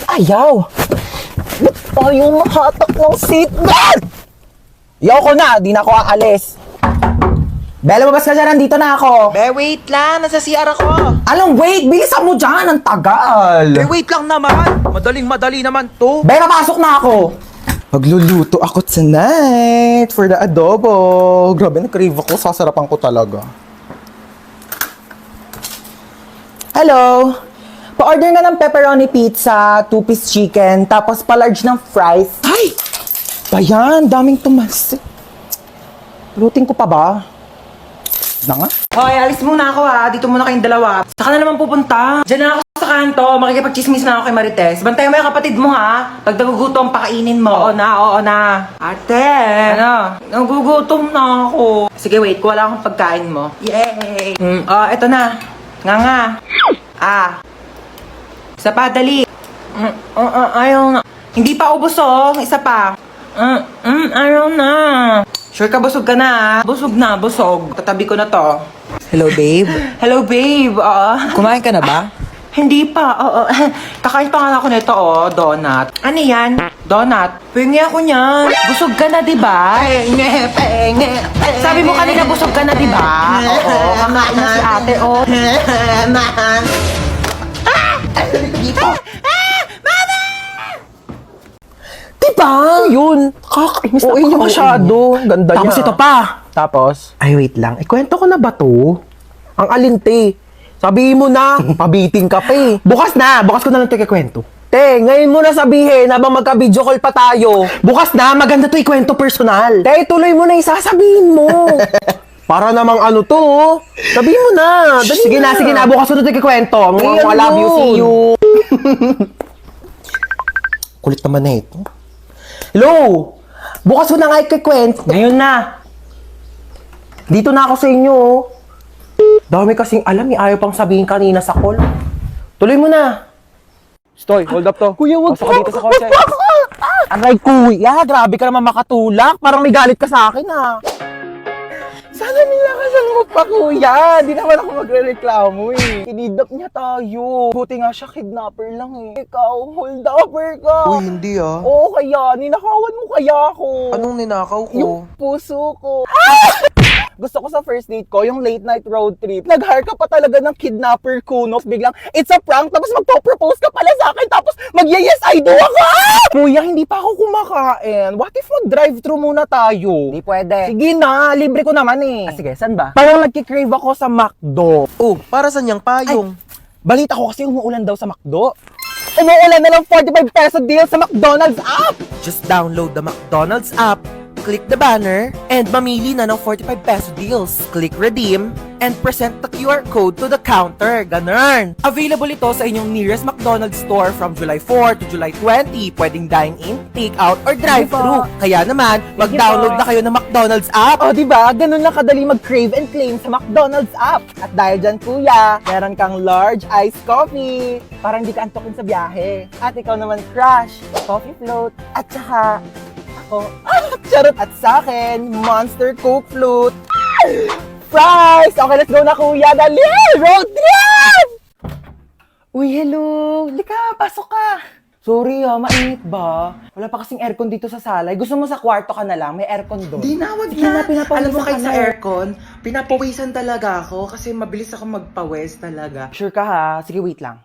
Ayaw! Ba't tayo mahatak ng seatbelt? Yaw ko na, di na ako aalis. Bella, babas ka dyan, nandito na ako. Be, wait lang. Nasa CR ako. Anong wait? Bilisan mo dyan, ang tagal. Be, wait lang naman. Madaling-madali naman to. Bella, pasok na ako. Magluluto ako tonight for the adobo. Grabe, na-crave ako. Sasarapan ko talaga. Hello? Pa-order nga ng pepperoni pizza, 2-piece chicken, tapos pa-large ng fries. Ay! Bayan, daming tumas. Lutin ko pa ba? Na nga? Hoy, alis muna ako ha. Dito muna kayong dalawa. Saka na naman pupunta. Diyan na ako sa kanto. Makikipag-chismis na ako kay Marites. Bantayan mo yung kapatid mo ha. Pag nagugutom, pakainin mo. Oo na. Ate! Ano? Nagugutom na ako. Sige, wait. Kuha lang akong pagkain mo. Yay! Eto na. Nga. Isa pa, dali. Ayaw na. Hindi pa ubos Isa pa. Ayaw na. Sure ka, busog ka na. Busog. Tatabi ko na to. Hello, babe. Hello, babe. Kumain ka na ba? Hindi pa. Kakain pa nga ako nito, donut. Ano yan? Donut. Pengi ako niyan. Busog ka na, diba? Penge. Sabi mo kanina busog ka na, diba? Oo, kakain na si ate, Dito. Diba? Yun. Kakainis na niya masyado. Ganda niya. Tapos ito pa. Tapos? Ay, wait lang. Ikwento ko na ba to? Ang alinte. Sabihin mo na. Pabiting ka pa eh. Bukas ko na lang ito ikwento. Te, ngayon mo na sabihin habang magka-video call pa tayo. Bukas na. Maganda to ikwento personal. Te, tuloy mo na isasabihin mo. Para namang ano to. Sabihin mo na. Sige na. Bukas ko na ito ikwento. I love you. See you. Kulit naman na ito. Hello! Bukas ko na nga ikikwento. Ngayon na. Dito na ako sa inyo. Dami kasing alam, ayaw pang sabihin kanina sa call. Tuloy mo na. Stoy, hold up to. Kuya, wag ka dito sa kotse. Aray, kuya, grabe ka naman makatulak. Parang may galit ka sa akin, ha. Sana nilakasan mo pa, kuya. Di naman ako magre-reklamo, eh. Kinidnap niya tayo. Buti nga siya, kidnapper lang, eh. Ikaw, hold-upper ka. Uy, hindi ah. Oo, kaya. Ninakawan mo kaya ako. Anong ninakaw ko? Yung puso ko. Gusto ko sa first date ko, yung late night road trip. Nag-hire ka pa talaga ng kidnapper kuno. Biglang, it's a prank, tapos magpo-propose ka pala sa akin, tapos mag-yes I do ako! Kuya, hindi pa ako kumakain. What if mag-drive-thru muna tayo? Hindi pwede. Sige na, libre ko naman eh. Sige, saan ba? Parang nagkikrave ako sa McDo. Oh, para saan yung payong? Balita ko kasi umuulan daw sa McDo. Umuulan na lang 45 peso deal sa McDonald's app! Just download the McDonald's app, click the banner, and mamili na ng 45 peso deals. Click redeem, and present the QR code to the counter. Ganun! Available ito sa inyong nearest McDonald's store from July 4 to July 20. Pwedeng dine-in, take-out, or drive-thru. Kaya naman, mag-download na kayo ng McDonald's app. O, diba? Ganun lang kadali mag-crave and claim sa McDonald's app. At dahil dyan, kuya, meron kang large iced coffee. Para hindi ka antokin sa biyahe. At ikaw naman, crush, coffee float, at saka ako, charot, at sa akin, Monster Coke Float. Fries! Okay, let's go na, kuya. Dali! Road trip! Uy, hello. Lika, pasok ka. Sorry mainit ba? Wala pa kasing aircon dito sa salay. Gusto mo sa kwarto ka na lang? May aircon doon. Di na, wag Sige na. pinapawisan Alam mo, kahit ka sa na. aircon, pinapawisan talaga ako kasi mabilis ako magpawis talaga. Sure ka ha? Sige, wait lang.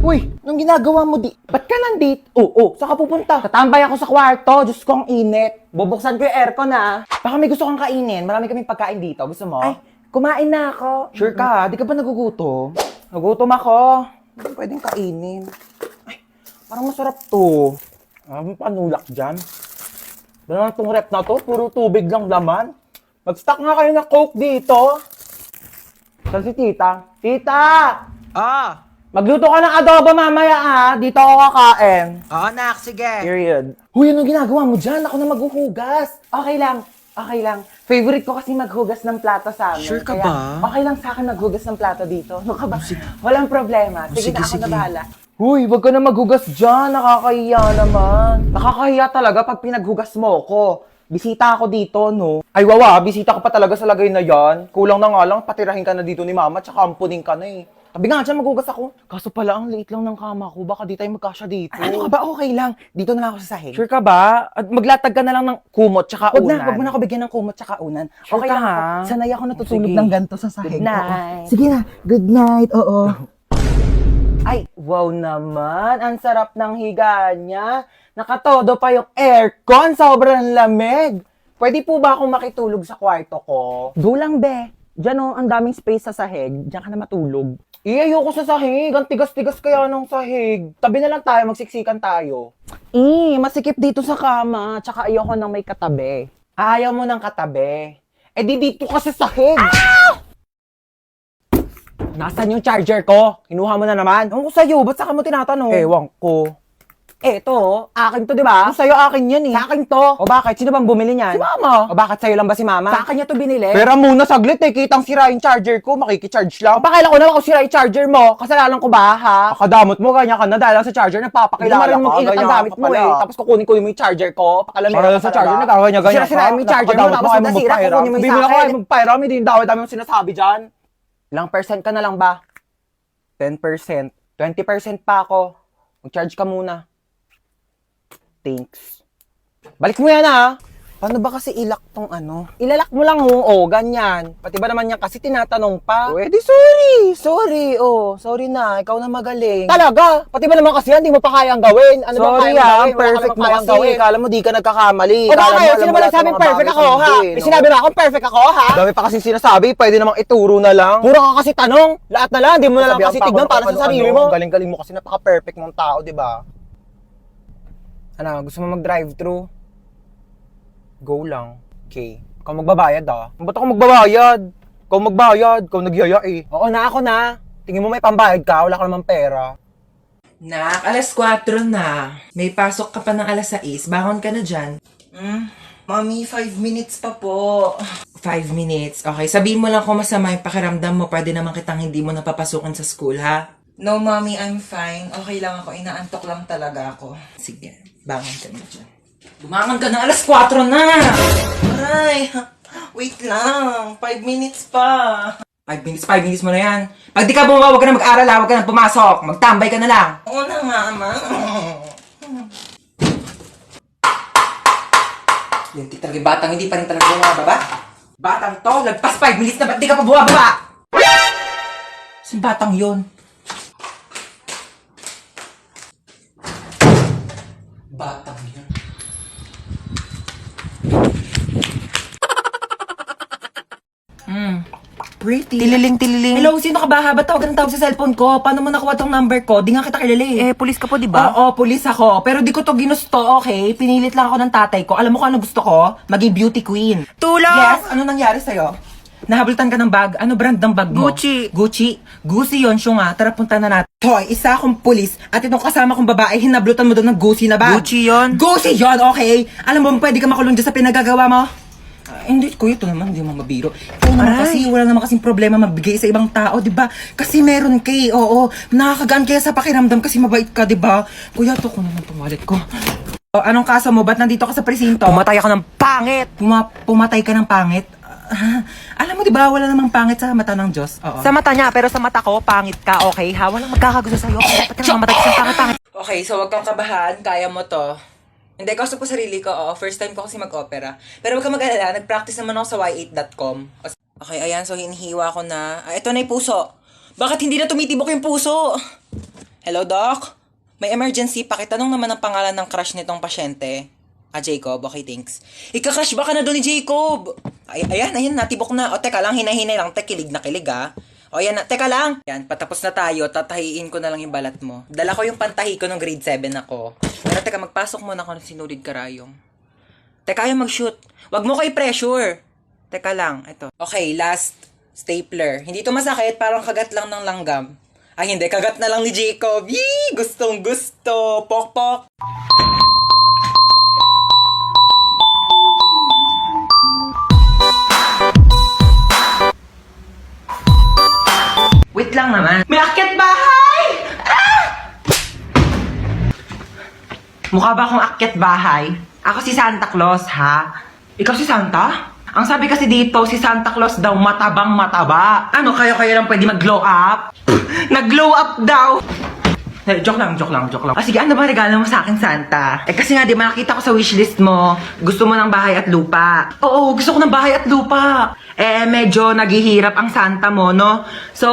Uy, anong ginagawa mo di? Ba't ka nandito? Saan ka pupunta? Tatambay ako sa kwarto. Diyos ko, ang init. Bubuksan ko yung aircon ha. Baka may gusto kang kainin. Marami kaming pagkain dito. Gusto mo? Ay, kumain na ako. Sure ka ha? Di ka ba nagugutom? Nagutom ako. Hindi pwedeng kainin. Ay, parang masarap to. Ang panulak dyan. Dala itong rep na to. Puro tubig lang laman. Mag-stock nga kayo ng Coke dito. Saan si tita? Tita! Magluto ka ng adobo mamaya ha. Dito ako kakain. Oo, nak, sige. Period. Huy, anong ginagawa mo dyan? Ako na maghuhugas. Okay lang. Favorite ko kasi maghugas ng plato sa amin. Sure ka Kaya, ba? Okay lang sa akin maghugas ng plato dito. Ano ka ba? Walang problema. Sige, Sige, na ako sige. na bahala. Huy, wag ka na maghugas dyan. Nakakahiya naman. Nakakahiya talaga pag pinaghugas mo ko. Bisita ako dito, no? Ay, wawa, bisita ka pa talaga sa lagay na yan. Kulang na nga lang, patirahin ka na dito ni mama, tsaka ampunin ka na eh. Tabi nga dyan, magugas ako. Kaso pala, ang liit lang ng kama ko. Baka di tayo magkasya dito. Ano ka ba? Okay lang. Dito na lang ako sa sahig. Sure ka ba? At maglatag ka na lang ng kumot tsaka unan. Wag mo na ako bigyan ng kumot tsaka unan. Sure Okay ka, lang ha? ako. Sanay ako natutulog Sige. ng ganito sa sahig. Good night. Oo. Sige na. Good night. Oo. Ay, wow naman. Ang sarap ng higa niya. Nakatodo pa yung aircon. Sobrang lamig. Pwede po ba akong makitulog sa kwarto ko? Go lang, be. Diyan oh, ang daming space sa sahig. Diyan ka na matulog. Ayoko sa sahig. Ang tigas-tigas kaya ng sahig. Tabi na lang tayo, magsiksikan tayo. Masikip dito sa kama. Tsaka ayoko nang may katabi. Ayaw mo ng katabi. Eh di dito ka sa sahig. Nasaan yung charger ko? Kinuha mo na naman? Ewan ko sa'yo, ba't saka mo tinatanong? Ewan ko. Eto, akin to, di ba? Sa'yo akin yan eh. Sa akin to. O bakit? Sino bang bumili niyan? Si Mama. O bakit sa'yo lang ba si Mama? Sa akin niya to binili. Pero muna saglit eh, kitang sira yung charger ko, makikicharge lang. Pakailan ko naman kung sira yung charger mo. Kasalanan ko ba, ha? Akadamot mo, ganyan ka na dahil lang sa charger, nagpapakilala ka. Hindi mo mag-ingat ang gamit mo eh. Tapos kukunin ko yung charger ko. Pakalamera Para lang sa charger, nagkakanya-ganyan ka. Sira-sira mo yung charger mo, tapos nasira, kukunin mo yung sa akin. Magpairam, hindi yung dami mo sinasabi dyan. Ilang percent ka na lang ba? 10%. 20% pa ako. Mag-charge ka muna. Thanks. Balik mo yan ha. Paano ba kasi ilak tong ano? Ilalak mo lang ganyan. Pati ba naman yan kasi tinatanong pa? Pwede, sorry. Sorry na, ikaw na magaling. Talaga? Pati ba naman kasi yan, di mo pa kayang gawin? Ano ba kayang gawin? Perfect mo kasi. Kala mo di ka nagkakamali. O bakit? Sino ba nagsabing perfect ako, ha? May sinabi ba akong perfect ako, ha? Dami pa kasi sinasabi, pwede namang ituro na lang. Puro ka kasi tanong. Lahat na lang, di mo na lang kasi tignan para sa sarili mo. Galing-galing mo kasi napaka-perfect mong tao, di ba? Ano, gusto mo mag-drive-thru? Go lang. Okay. Ikaw magbabayad Ba't ako magbabayad? Ikaw magbayad. Ikaw nagyaya eh. Oo na, ako na. Tingin mo may pambayad ka, wala ka namang pera. Nak, alas 4 na. May pasok ka pa ng alas 6. Bangon ka na dyan. Mami, 5 minutes pa po. 5 minutes. Okay, sabihin mo lang kung masama yung pakiramdam mo. Pwede naman kitang hindi mo napapasukan sa school, ha? No, mommy, I'm fine. Okay lang ako. Inaantok lang talaga ako. Sige, bangon ka na dyan. Bumangon ka na, alas 4 na! Aray! Wait lang. 5 minutes pa. 5 minutes mo na yan. Pag di ka bumaba, huwag ka na mag-aral, huwag ka na pumasok. Magtambay ka na lang. Oo na nga, ma. Yung talaga batang hindi pa rin talaga bumababa. Batang to, lagpas 5 minutes na, ba't di ka pa bumababa? Saan batang yun? Batang yun. Pretty. Tililing. Hello, sino ka ba? Ba't tawag ng tawag sa cellphone ko? Paano mo nakuha tong number ko? Di nga kita kilala eh. Pulis ka po, di ba? Oo, pulis ako. Pero di ko to ginusto, okay? Pinilit lang ako ng tatay ko. Alam mo kung ano gusto ko? Maging beauty queen. Tulong! Yes, ano nangyari sa'yo? Nahabultan ka ng bag? Ano brand ng bag mo? Gucci. Gucci yun, siya nga. Tara, punta na natin. Hoy, isa akong pulis at itong kasama kong babae, hinablutan mo doon ng Gucci na bag. Gucci yun? Gucci yun, okay? Alam mo, pwede ka makulong dyan sa pinagagawa mo? Hindi, kuya, ito naman, hindi mo mabiro. Ikaw naman kasi, wala naman kasing problema magbigay sa ibang tao, di ba? Kasi meron kay, oo, nakakagaan kaya sa pakiramdam kasi mabait ka, di ba? Kuya, ito ko naman itong wallet ko. O, anong kaso mo? Ba't nandito ka sa presinto? Pumatay ako ng pangit! Pumatay ka ng pangit? Alam mo, di ba, wala namang pangit sa mata ng Diyos. Oo. Sa mata niya, pero sa mata ko, pangit ka, okay? Ha? Walang magkakagusto sa'yo. Ba't ka naman matay ka sa pangit? Okay, so wag kang kabahan. Kaya mo to. Hindi, kaso po sarili ko. Oo, first time ko kasi mag-opera. Pero wag kang mag-alala. Nag-practice naman ako sa y8.com. Okay, ayan. So, hinihiwa ko na. Ito na yung puso. Bakit hindi na tumitibok yung puso? Hello, Doc? May emergency. Pakitanong naman ang pangalan ng crush nitong pasyente. Jacob. Okay, thanks. Ika-crush ba ka na doon ni Jacob? Ayan, natibok na. O, teka lang, hinay-hinay lang. Kilig na kilig, ha? O, yan na. Teka lang. Yan, patapos na tayo. Tatahiin ko na lang yung balat mo. Dala ko yung pantahi ko nung grade 7 ako. Pero teka, magpasok muna ako ng sinulid karayong. Teka, ayaw mag-shoot. Wag mo kay pressure. Teka lang, ito. Okay, last stapler. Hindi to masakit, parang kagat lang ng langgam. Ay, hindi. Kagat na lang ni Jacob. Yee! Gustong gusto. Pok-pok. Wait lang naman. May akyat bahay! Mukha ba akong akyat bahay? Ako si Santa Claus, ha? Ikaw si Santa? Ang sabi kasi dito, si Santa Claus daw matabang mataba. Ano, kayo lang pwede mag-glow up? Nag-glow up daw! Joke lang. Ah, sige, ano ba regalo mo sa akin, Santa? Kasi nga, di ba nakita ko sa wishlist mo, gusto mo ng bahay at lupa. Oo, gusto ko ng bahay at lupa. Medyo naghihirap ang Santa mo, no? So,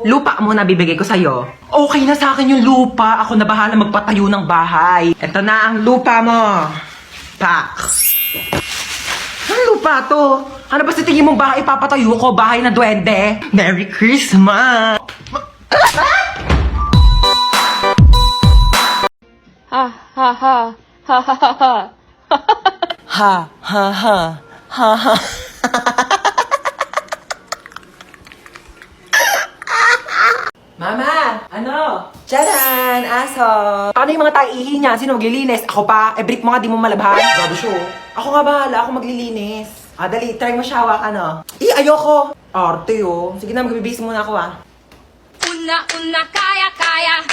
lupa muna bibigay ko sa'yo. Okay na sa akin yung lupa. Ako na bahala magpatayo ng bahay. Ito na ang lupa mo. Pak. Anong lupa to? Ano ba sa tingin mong bahay papatayo ko? Bahay na duwende? Merry Christmas! Ha ha ha ha ha ha ha. Ha, ha, ha, ha, ha. Mama! Ano? Tcharan! Aso! Paano yung mga taihi niya? Sino maglilinis? Ako pa? Brief mo nga, di mo malabhan. Grabe siya. Ako nga bahala, ako maglilinis. Dali, try mo siya hawak, ano? Ayoko! Arte, Sige na, magbibihis muna ako, Una kaya kaya.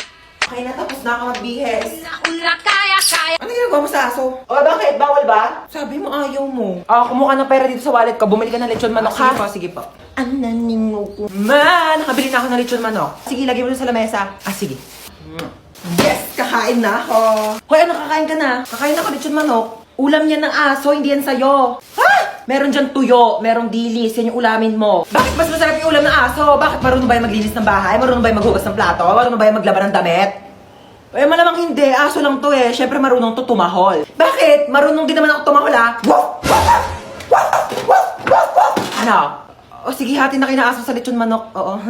Okay na, tapos na ako magbihis. Una kaya kaya. Ano ginagawa mo sa aso? Bakit? Bawal ba? Sabi mo ayaw mo. Kumuha ng pera dito sa wallet ko. Bumili ka ng lechon manok, ha? Sige po. Ananingo ko. Nakabili na ako ng lechon manok. Sige, lagay mo dun sa lamesa. Sige. Yes! Kakain na ako. Hoy, ano kakain ka na? Kakain ako lechon manok. Ulam yan ng aso, hindi yan sa'yo. Ha? Meron dyan tuyo, merong dilis, yan yung ulamin mo. Bakit mas masarap yung ulam ng aso? Bakit marunong ba yung maglinis ng bahay? Marunong ba yung maghugas ng plato? Marunong ba yung maglaban ng damit? Malamang hindi. Aso lang to Siyempre marunong to tumahol. Bakit? Marunong din naman ako tumahol, ha? Ano? Sige, hati na kayo na aso sa lechon manok. Oo.